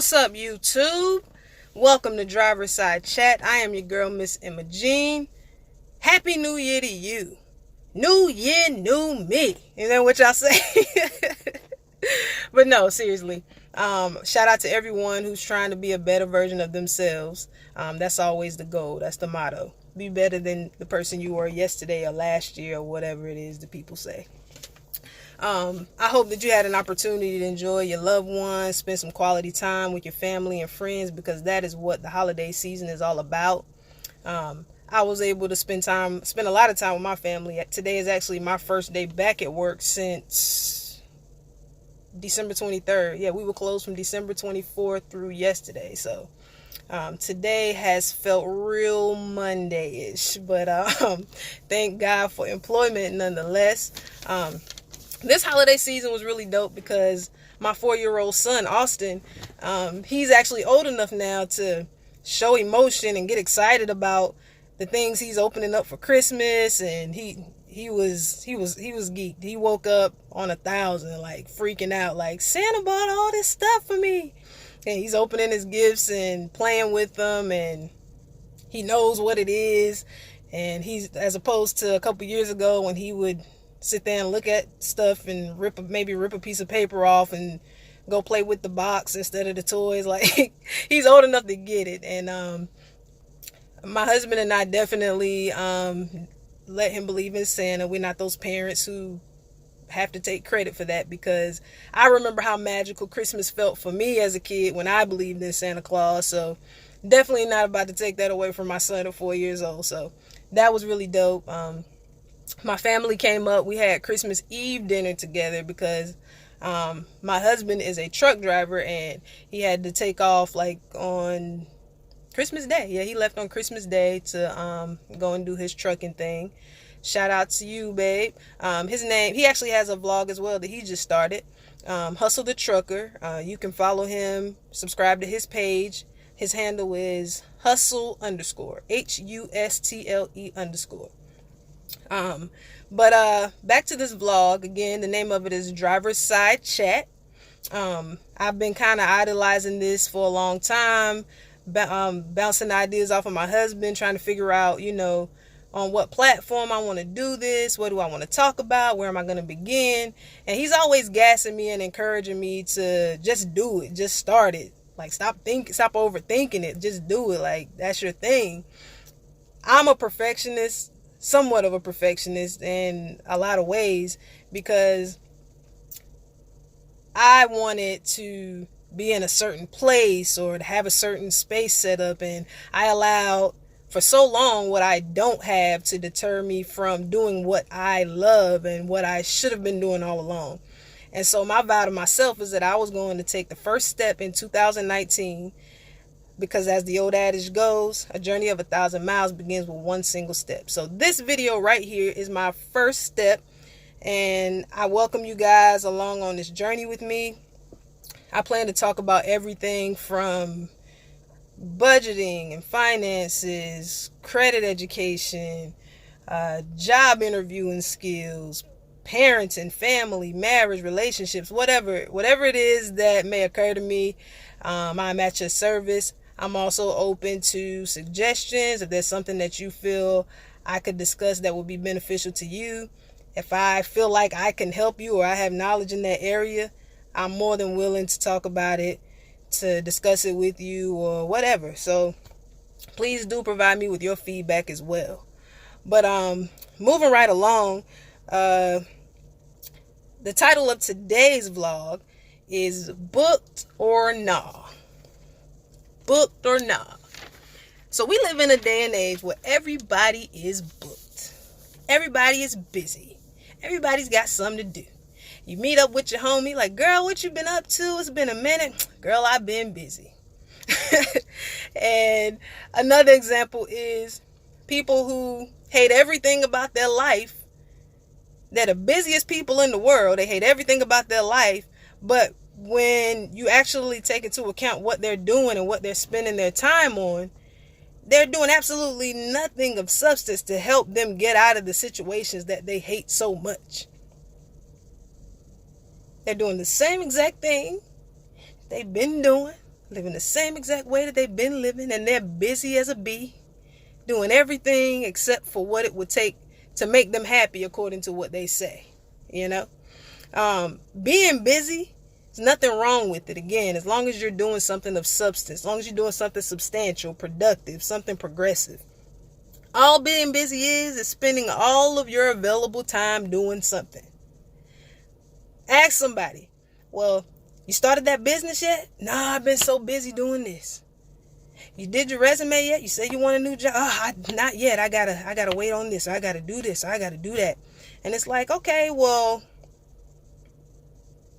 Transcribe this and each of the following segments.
What's up, YouTube? Welcome to Driver's Side Chat. I am your girl, Miss Emma Jean. Happy New Year to you. New year, new me. You know what y'all say? But no, seriously. Shout out to everyone who's trying to be a better version of themselves. That's always the goal. That's the motto. Be better than the person you were yesterday or last year or whatever it is that people say. I hope that you had an opportunity to enjoy your loved ones, spend some quality time with your family and friends, because that is what the holiday season is all about. I was able to spend a lot of time with my family. Today is actually my first day back at work since December 23rd. Yeah, we were closed from December 24th through yesterday. So today has felt real Monday-ish, but thank God for employment nonetheless. This holiday season was really dope because my 4-year-old son, Austin, he's actually old enough now to show emotion and get excited about the things he's opening up for Christmas. And he was geeked. He woke up on 1,000, like freaking out, like Santa bought all this stuff for me. And he's opening his gifts and playing with them, and he knows what it is. And he's, as opposed to a couple years ago when he would sit there and look at stuff and maybe rip a piece of paper off and go play with the box instead of the toys. Like, he's old enough to get it. And my husband and I definitely let him believe in Santa. We're not those parents who have to take credit for that, because I remember how magical Christmas felt for me as a kid when I believed in Santa Claus. So definitely not about to take that away from my son at 4 years old. So that was really dope. My family came up. We had Christmas Eve dinner together because my husband is a truck driver and he had to take off like on Christmas Day. Yeah, he left on Christmas Day to go and do his trucking thing. Shout out to you, babe. His name, he actually has a vlog as well that he just started. Hustle the Trucker. You can follow him, subscribe to his page. His handle is hustle_, HUSTLE_. But back to this vlog again. The name of it is Driver's Side Chat. I've been kind of idolizing this for a long time, bouncing ideas off of my husband, trying to figure out, on what platform I want to do this, what do I want to talk about, where am I going to begin. And he's always gassing me and encouraging me to just do it, just start it. Like, stop overthinking it, just do it. Like, that's your thing. I'm a perfectionist, somewhat of a perfectionist in a lot of ways, because I wanted to be in a certain place or to have a certain space set up, and I allowed for so long what I don't have to deter me from doing what I love and what I should have been doing all along. And so my vow to myself is that I was going to take the first step in 2019, because as the old adage goes, a journey of 1,000 miles begins with one single step. So this video right here is my first step, and I welcome you guys along on this journey with me. I plan to talk about everything from budgeting and finances, credit education, job interviewing skills, parenting, family, marriage, relationships, whatever it is that may occur to me. I'm at your service. I'm also open to suggestions. If there's something that you feel I could discuss that would be beneficial to you, if I feel like I can help you or I have knowledge in that area, I'm more than willing to talk about it, to discuss it with you or whatever. So please do provide me with your feedback as well. But moving right along, the title of today's vlog is Booked or Nah. Booked or nah. So we live in a day and age where everybody is booked. Everybody is busy. Everybody's got something to do. You meet up with your homie, like, girl, what you been up to? It's been a minute. Girl, I've been busy. And another example is people who hate everything about their life. They're the busiest people in the world. They hate everything about their life. But when you actually take into account what they're doing and what they're spending their time on, they're doing absolutely nothing of substance to help them get out of the situations that they hate so much. They're doing the same exact thing they've been doing, living the same exact way that they've been living, and they're busy as a bee, doing everything except for what it would take to make them happy according to what they say. Being busy, there's nothing wrong with it. Again, as long as you're doing something of substance, as long as you're doing something substantial, productive, something progressive. All being busy is spending all of your available time doing something. Ask somebody, well, you started that business yet? Nah, I've been so busy doing this. You did your resume yet? You said you want a new job? Not yet. I gotta wait on this. I gotta do this. I gotta do that. And it's like, okay, well,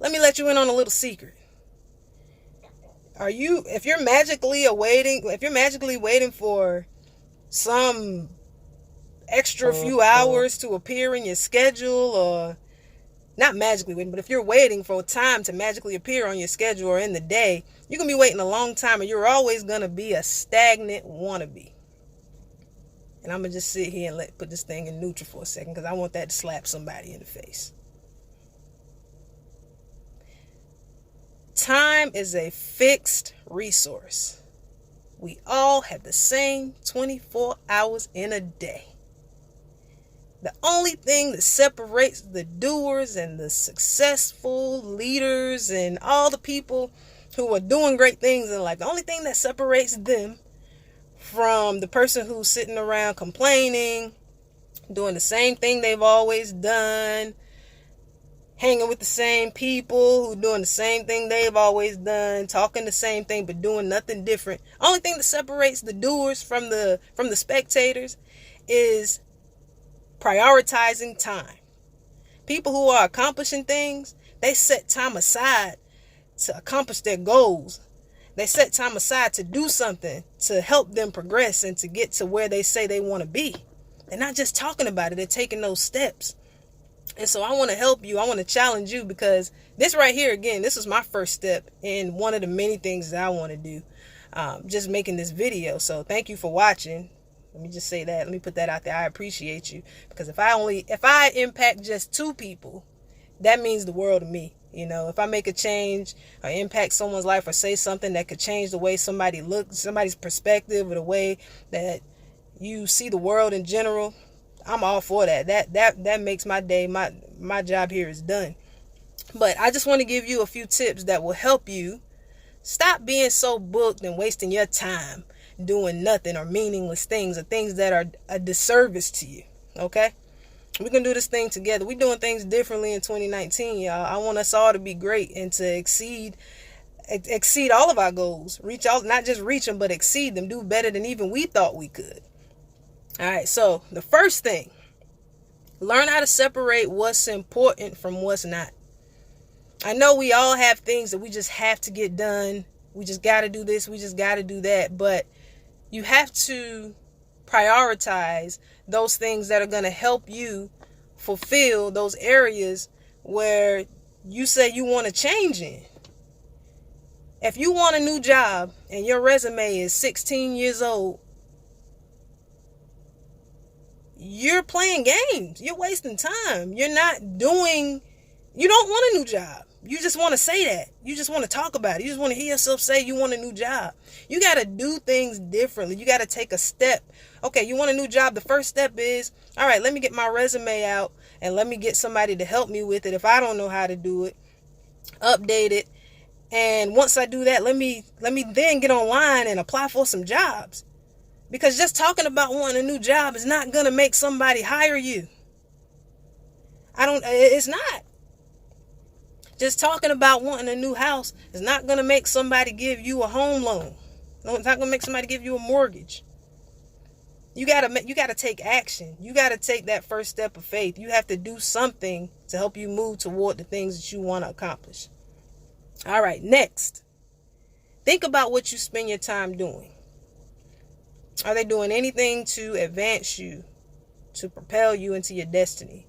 let me let you in on a little secret. If you're magically waiting for some extra few hours to appear in your schedule, or not magically waiting, but if you're waiting for time to magically appear on your schedule or in the day, you're going to be waiting a long time, and you're always going to be a stagnant wannabe. And I'm going to just sit here and put this thing in neutral for a second, because I want that to slap somebody in the face. Time is a fixed resource. We all have the same 24 hours in a day. The only thing that separates the doers and the successful leaders and all the people who are doing great things in life, the only thing that separates them from the person who's sitting around complaining, doing the same thing they've always done, hanging with the same people who doing the same thing they've always done, talking the same thing but doing nothing different. Only thing that separates the doers from the spectators is prioritizing time. People who are accomplishing things, they set time aside to accomplish their goals. They set time aside to do something to help them progress and to get to where they say they want to be. They're not just talking about it, they're taking those steps. And so I want to help you. I want to challenge you, because this right here, again, this is my first step in one of the many things that I want to do. Just making this video. So thank you for watching. Let me just say that. Let me put that out there. I appreciate you, because if I impact just 2 people, that means the world to me. If I make a change or impact someone's life or say something that could change the way somebody looks, somebody's perspective, or the way that you see the world in general, I'm all for that. That makes my day. My job here is done. But I just want to give you a few tips that will help you stop being so booked and wasting your time doing nothing or meaningless things, or things that are a disservice to you. Okay? We can do this thing together. We're doing things differently in 2019, y'all. I want us all to be great and to exceed all of our goals. Reach out, not just reach them, but exceed them. Do better than even we thought we could. All right, so the first thing, learn how to separate what's important from what's not. I know we all have things that we just have to get done. We just got to do this. We just got to do that. But you have to prioritize those things that are going to help you fulfill those areas where you say you want to change in. If you want a new job and your resume is 16 years old, you're playing games. You're wasting time. You don't want a new job. You just want to say that. You just want to talk about it. You just want to hear yourself say you want a new job. You got to do things differently. You got to take a step. Okay, you want a new job. The first step is, all right, let me get my resume out and let me get somebody to help me with it. If I don't know how to do it, update it. And once I do that, let me then get online and apply for some jobs. Because just talking about wanting a new job is not going to make somebody hire you. It's not. Just talking about wanting a new house is not going to make somebody give you a home loan. No, it's not going to make somebody give you a mortgage. You got to take action. You got to take that first step of faith. You have to do something to help you move toward the things that you want to accomplish. All right, next. Think about what you spend your time doing. Are they doing anything to advance you, to propel you into your destiny,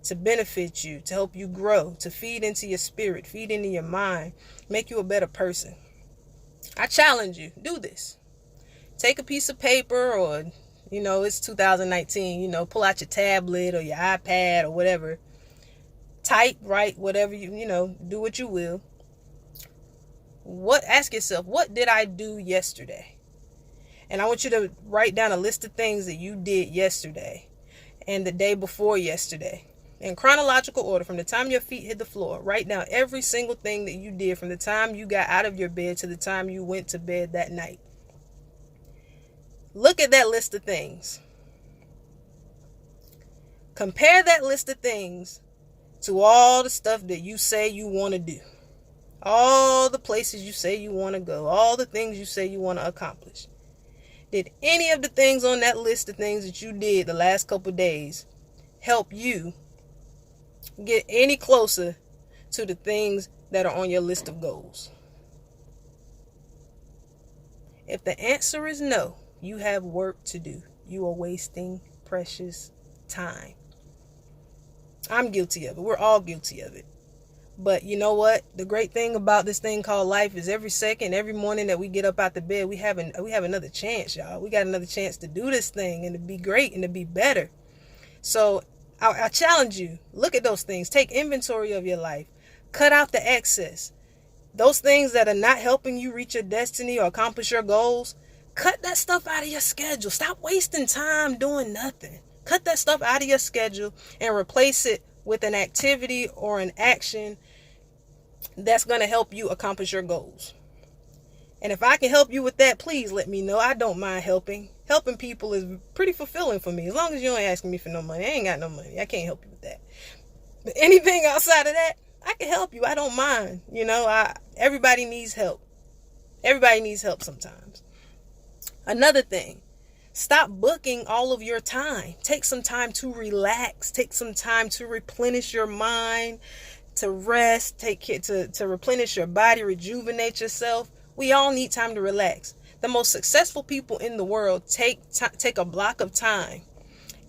to benefit you, to help you grow, to feed into your spirit, feed into your mind, make you a better person? I challenge you, do this. Take a piece of paper, or, it's 2019, pull out your tablet or your iPad or whatever. Type, write, whatever, do what you will. Ask yourself, what did I do yesterday? And I want you to write down a list of things that you did yesterday and the day before yesterday. In chronological order, from the time your feet hit the floor, write down every single thing that you did from the time you got out of your bed to the time you went to bed that night. Look at that list of things. Compare that list of things to all the stuff that you say you want to do. All the places you say you want to go. All the things you say you want to accomplish. Did any of the things on that list of things that you did the last couple of days help you get any closer to the things that are on your list of goals? If the answer is no, you have work to do. You are wasting precious time. I'm guilty of it. We're all guilty of it. But you know what? The great thing about this thing called life is every second, every morning that we get up out the bed, we have another chance, y'all. We got another chance to do this thing and to be great and to be better. So I challenge you. Look at those things. Take inventory of your life. Cut out the excess. Those things that are not helping you reach your destiny or accomplish your goals, cut that stuff out of your schedule. Stop wasting time doing nothing. Cut that stuff out of your schedule and replace it with an activity or an action that's going to help you accomplish your goals. And if I can help you with that, please let me know. I don't mind helping. Helping people is pretty fulfilling for me. As long as you ain't asking me for no money. I ain't got no money. I can't help you with that. But anything outside of that, I can help you. I don't mind. Everybody needs help. Everybody needs help sometimes. Another thing, stop booking all of your time. Take some time to relax. Take some time to replenish your mind, to rest, to replenish your body, rejuvenate yourself. We all need time to relax. The most successful people in the world take a block of time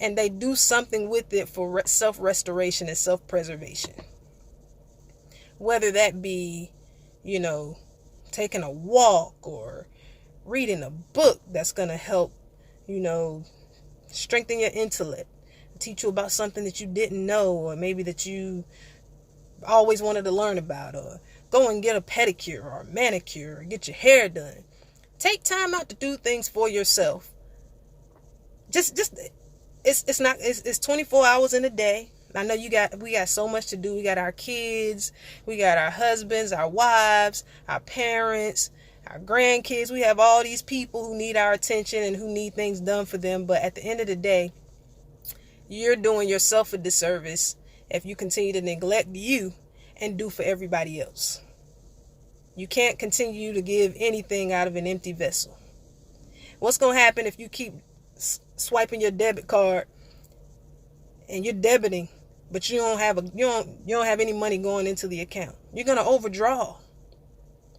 and they do something with it for self-restoration and self-preservation. Whether that be, taking a walk or reading a book that's going to help, strengthen your intellect, teach you about something that you didn't know, or maybe that you always wanted to learn about, or go and get a pedicure or a manicure or get your hair done. Take time out to do things for yourself. It's 24 hours in a day. I know we got so much to do. We got our kids, we got our husbands, our wives, our parents, our grandkids. We have all these people who need our attention and who need things done for them. But at the end of the day, you're doing yourself a disservice if you continue to neglect you and do for everybody else. You can't continue to give anything out of an empty vessel. What's going to happen if you keep swiping your debit card and you're debiting, but you don't have any money going into the account? You're going to overdraw.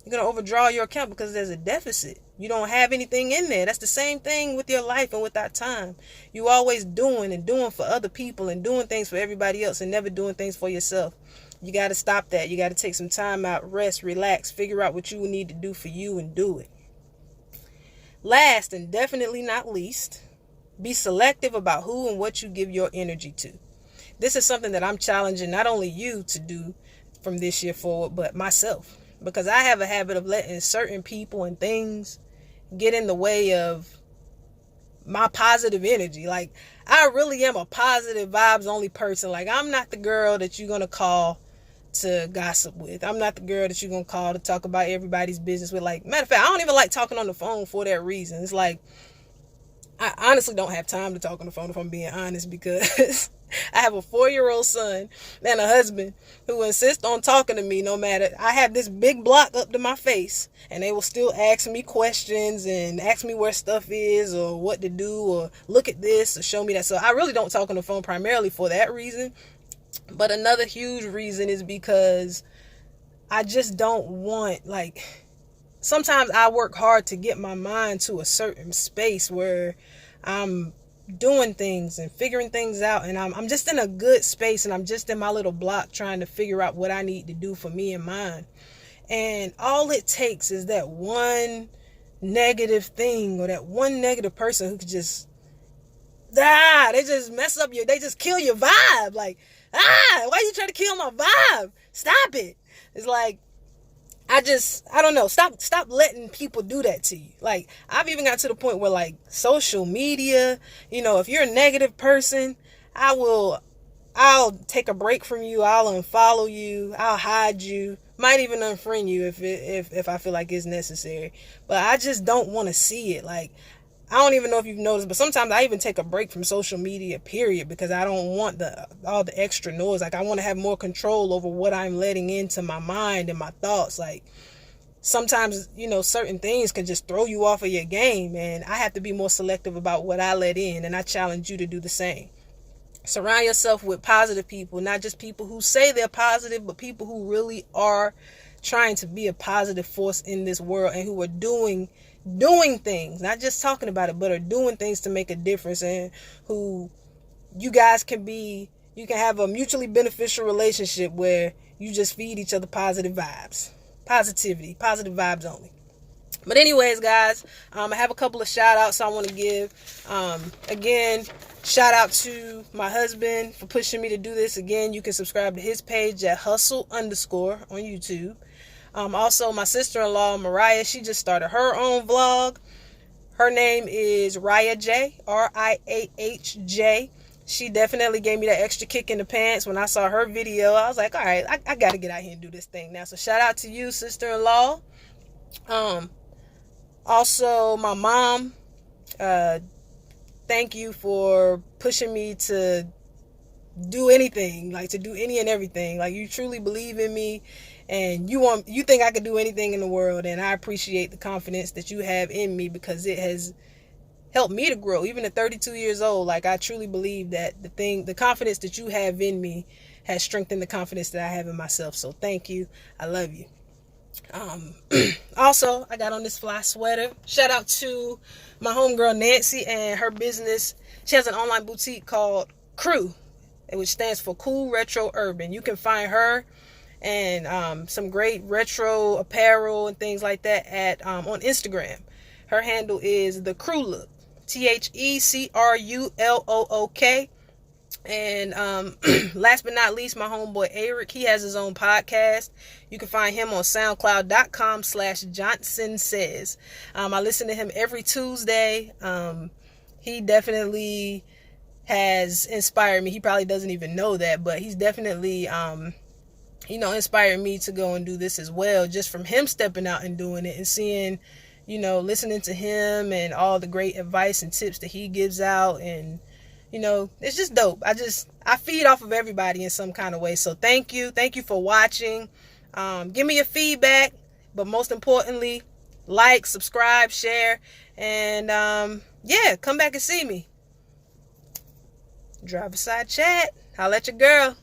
You're going to overdraw your account because there's a deficit. You don't have anything in there. That's the same thing with your life and with our time. You always doing for other people and doing things for everybody else and never doing things for yourself. You got to stop that. You got to take some time out, rest, relax, figure out what you need to do for you and do it. Last and definitely not least, be selective about who and what you give your energy to. This is something that I'm challenging not only you to do from this year forward, but myself. Because I have a habit of letting certain people and things get in the way of my positive energy. Like, I really am a positive vibes only person. Like, I'm not the girl that you're going to call to gossip with. I'm not the girl that you're going to call to talk about everybody's business with. Like, matter of fact, I don't even like talking on the phone for that reason. It's like, I honestly don't have time to talk on the phone, if I'm being honest, because I have a 4-year-old son and a husband who insist on talking to me no matter. I have this big block up to my face and they will still ask me questions and ask me where stuff is or what to do or look at this or show me that. So I really don't talk on the phone primarily for that reason. But another huge reason is because I just don't want, sometimes I work hard to get my mind to a certain space where I'm doing things and figuring things out, and I'm just in a good space, and I'm just in my little block trying to figure out what I need to do for me and mine. And all it takes is that one negative thing or that one negative person who could just they just mess up they just kill your vibe. Like, why you trying to kill my vibe? Stop it. It's like, I don't know. Stop letting people do that to you. Like, I've even got to the point where, like, social media, if you're a negative person, I'll take a break from you. I'll unfollow you. I'll hide you. Might even unfriend you if I feel like it's necessary. But I just don't want to see it. Like, I don't even know if you've noticed, but sometimes I even take a break from social media, period, because I don't want all the extra noise. Like, I want to have more control over what I'm letting into my mind and my thoughts. Like, sometimes, certain things can just throw you off of your game, and I have to be more selective about what I let in, and I challenge you to do the same. Surround yourself with positive people, not just people who say they're positive, but people who really are trying to be a positive force in this world and who are doing things, not just talking about it, but are doing things to make a difference, and who you can have a mutually beneficial relationship where you just feed each other positive vibes, positivity, positive vibes only. But anyways, guys, I have a couple of shout outs I want to give. Again, shout out to my husband for pushing me to do this. Again, you can subscribe to his page at hustle_ on YouTube. Also, my sister-in-law, Mariah, she just started her own vlog. Her name is Riah J, Riahj. She definitely gave me that extra kick in the pants when I saw her video. I was like, all right, I got to get out here and do this thing now. So shout out to you, sister-in-law. Also, my mom, thank you for pushing me to do anything, like to do any and everything. Like, you truly believe in me, and you think I could do anything in the world, and I appreciate the confidence that you have in me, because it has helped me to grow. Even at 32 years old, like, I truly believe that the confidence that you have in me has strengthened the confidence that I have in myself. So thank you. I love you. Also, I got on this fly sweater. Shout out to my homegirl Nancy and her business. She has an online boutique called C.R.U, which stands for Cool Retro Urban. You can find her and some great retro apparel and things like that at on Instagram. Her handle is the C.R.U Look, TheCRULOOK. And last but not least, my homeboy Eric, he has his own podcast. You can find him on soundcloud.com/Johnson Says. I listen to him every Tuesday. He definitely has inspired me. He probably doesn't even know that, but he's definitely inspired me to go and do this as well, just from him stepping out and doing it and seeing, listening to him and all the great advice and tips that he gives out. And it's just dope. I feed off of everybody in some kind of way. So thank you for watching. Give me your feedback, but most importantly, like, subscribe, share, and come back and see me. Driver Side Chat. Holla at your girl.